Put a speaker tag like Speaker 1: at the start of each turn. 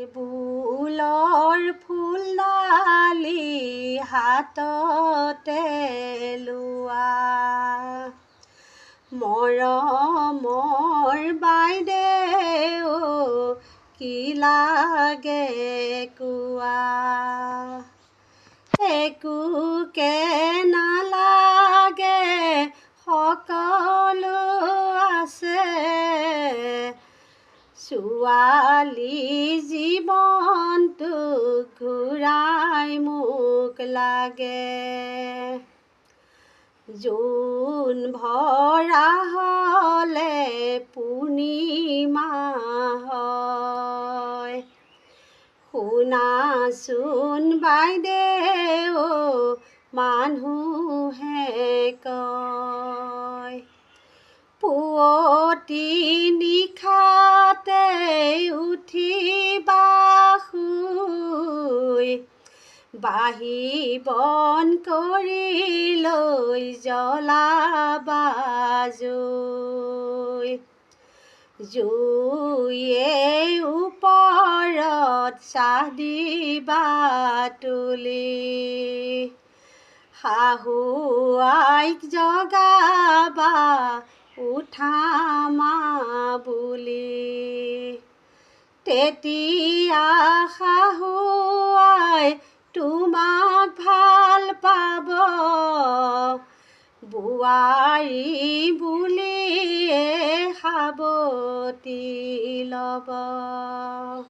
Speaker 1: বুলৰ ফুলডালি হাততে লোৱা মৰমৰ বাইদেউ কি লাগে কোৱা একোকে নালাগে সকলো আছে ছোৱালী জীৱনটো ঘূৰাই মোক লাগে জোন ভৰা হ'লে পূৰ্ণিমা হয় শুনাচোন বাইদেউ মানুহে কয় পুৱতি নিশাতে উঠিবা শুই বাহি বন কৰি লৈ জ্বলাবা জুই জুইয়ে ওপৰত চাহ দিবা তুলি শাহু আইক জগাবা উঠা মা বুলি তেতিয়া শাহু আই তোমাক ভাল পাব বোৱাৰী বুলিয়ে সাৱটি ল'ব